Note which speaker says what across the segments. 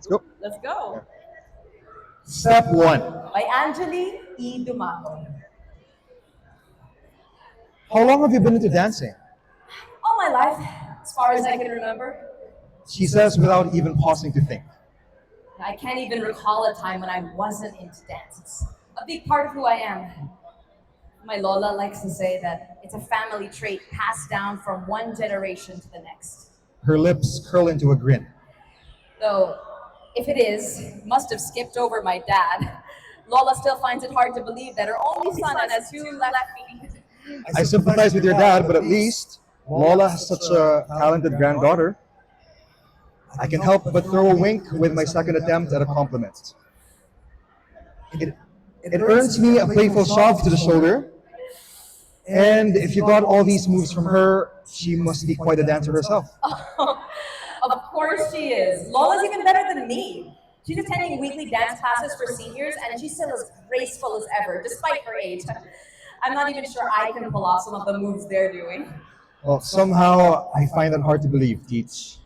Speaker 1: Let's go.
Speaker 2: Let's go.
Speaker 1: Step one.
Speaker 2: By Angeli E. Dumatol.
Speaker 1: How long have you been into dancing?
Speaker 2: All my life, as far as I can remember.
Speaker 1: She says without even pausing to think.
Speaker 2: I can't even recall a time when I wasn't into dance. It's a big part of who I am. My Lola likes to say that it's a family trait passed down from one generation to the next.
Speaker 1: Her lips curl into a grin.
Speaker 2: Though, if it is, must have skipped over my dad. Lola still finds it hard to believe that her only son has two left feet.
Speaker 1: I sympathize with your dad, but at least Lola has such a talented granddaughter. I can help but throw a wink with my second attempt at a compliment. It, it earns me a playful shove to the shoulder. And if you got all these moves from her, she must be quite a dancer herself.
Speaker 2: Of course she is. Lola's even better than me. She's attending weekly dance classes for seniors, and she's still as graceful as ever, despite her age. I'm not even sure I can pull off some of the moves they're doing.
Speaker 1: Well, somehow I find that hard to believe, Teach.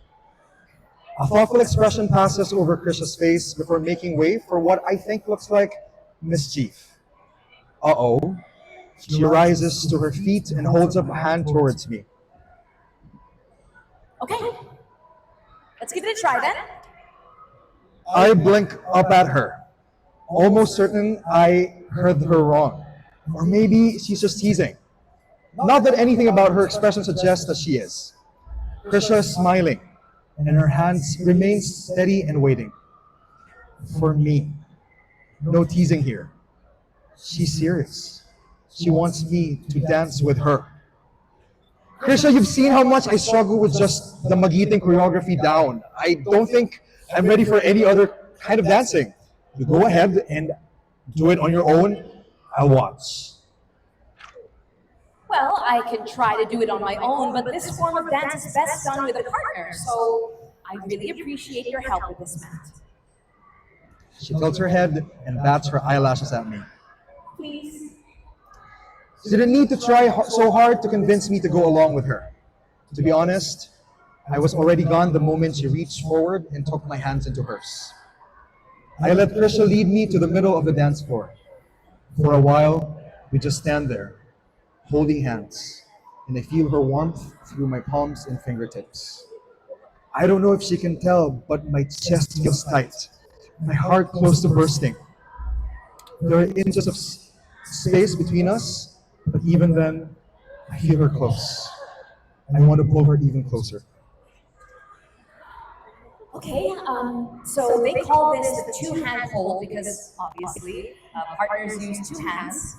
Speaker 1: A thoughtful expression passes over Krisha's face before making way for what I think looks like mischief. Uh-oh. She rises to her feet and holds up a hand towards me.
Speaker 2: Okay, let's give it a try then.
Speaker 1: I blink up at her, almost certain I heard her wrong. Or maybe she's just teasing. Not that anything about her expression suggests that she is. Krisha is smiling, and her hands remain steady and waiting. For me. No teasing here. She's serious. She wants me to dance with her. Krisha, you've seen how much I struggle with just the Magiting choreography down. I don't think I'm ready for any other kind of dancing. You go ahead and do it on your own. I'll watch.
Speaker 2: Well, I can try to do it on my own, but this form of dance is best done with a partner, so I really appreciate your help with this, Matt.
Speaker 1: She tilts her head and bats her eyelashes at me.
Speaker 2: Please.
Speaker 1: She didn't need to try so hard to convince me to go along with her. To be honest, I was already gone the moment she reached forward and took my hands into hers. I let Krisha lead me to the middle of the dance floor. For a while, we just stand there, holding hands, and I feel her warmth through my palms and fingertips. I don't know if she can tell, but my chest feels tight, my heart close to bursting. There are inches of space between us, but even then, I feel her close. I want to pull her even closer.
Speaker 2: Okay, so they call this the two-hand hold because obviously partners use two hands.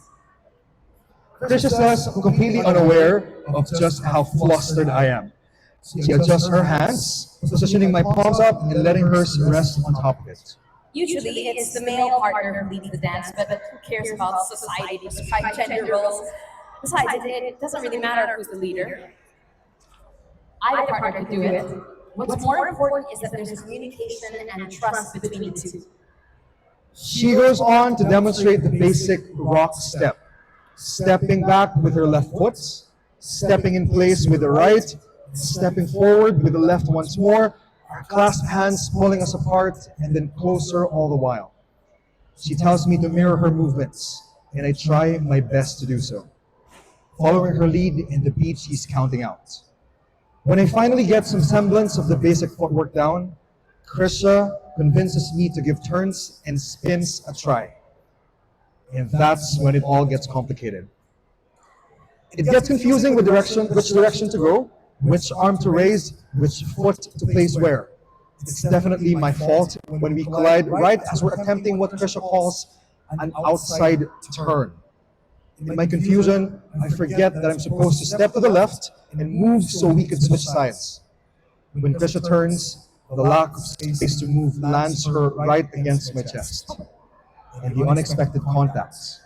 Speaker 1: Trisha says, completely unaware of just how flustered I am. She adjusts her hands, positioning my palms up and letting hers rest on top of it.
Speaker 2: Usually it's the male partner who leads the dance, but who cares about society-prescribed gender roles? Besides, it doesn't really matter who's the leader. Either partner could do it. What's more important is that there's communication and trust between the two.
Speaker 1: She goes on to demonstrate the basic rock step, stepping back with her left foot, stepping in place with the right, stepping forward with the left once more, our clasped hands pulling us apart and then closer all the while. She tells me to mirror her movements, and I try my best to do so, following her lead in the beat she's counting out. When I finally get some semblance of the basic footwork down, Krisha convinces me to give turns and spins a try. And that's when it all gets complicated. It gets confusing with which direction to go, which arm to raise, which foot to place where. It's definitely my fault when we collide right as we're attempting what Krisha calls an outside turn. In my confusion, I forget that I'm supposed to step to the left and move so we could switch sides. When Krisha turns, the lack of space to move lands her right against my chest. And the unexpected contacts.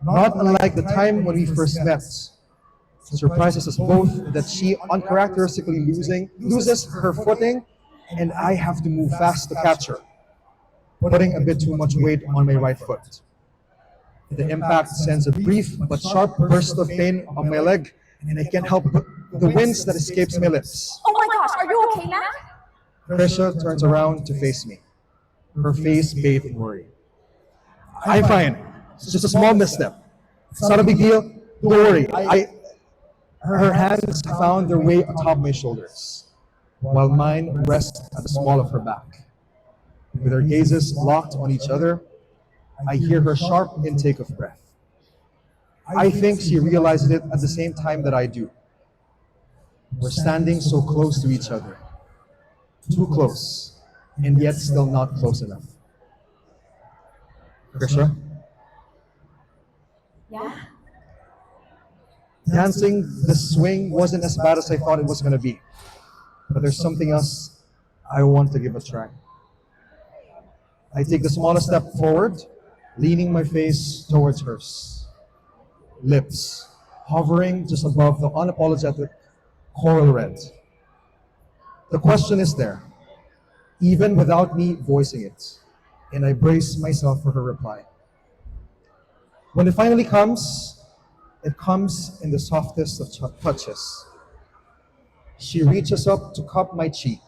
Speaker 1: Not unlike the time when we first met, surprises us both that she uncharacteristically loses her footing and I have to move fast to catch her, putting a bit too much weight on my right foot. The impact sends a brief but sharp burst of pain on my leg, and I can't help the wince that escapes my lips.
Speaker 2: Oh my gosh, are you okay, Matt?
Speaker 1: Krisha turns around to face me. her face bathed in worry. I'm fine. It's just a small misstep. It's not a big deal. Don't worry. Her hands found their way atop my shoulders, while mine rest at the small of her back. With our gazes locked on each other, I hear her sharp intake of breath. I think she realizes it at the same time that I do. We're standing so close to each other. Too close, and yet still not close enough. Krisha,
Speaker 2: Yeah?
Speaker 1: dancing the swing wasn't as bad as I thought it was going to be. But there's something else I want to give a try. I take the smallest step forward, leaning my face towards hers. Lips hovering just above the unapologetic coral red. The question is there, even without me voicing it, and I brace myself for her reply. When it finally comes, it comes in the softest of touches. She reaches up to cup my cheek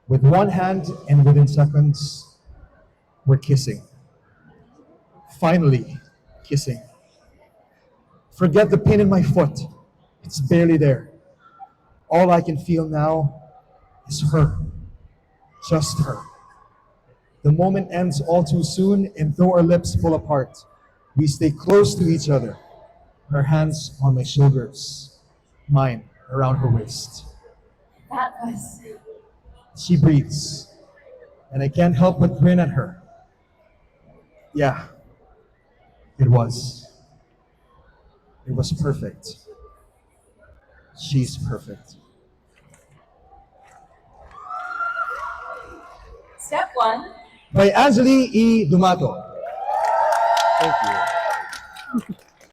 Speaker 1: with one hand, and within seconds, we're kissing. Finally, kissing. Forget the pain in my foot. It's barely there. All I can feel now is her. Just her. The moment ends all too soon, and though our lips pull apart, we stay close to each other, her hands on my shoulders, mine around her waist.
Speaker 2: That was.
Speaker 1: She breathes, and I can't help but grin at her. Yeah, it was. It was perfect. She's perfect.
Speaker 2: Step one.
Speaker 1: By Angeli E. Dumatol.
Speaker 3: Thank you.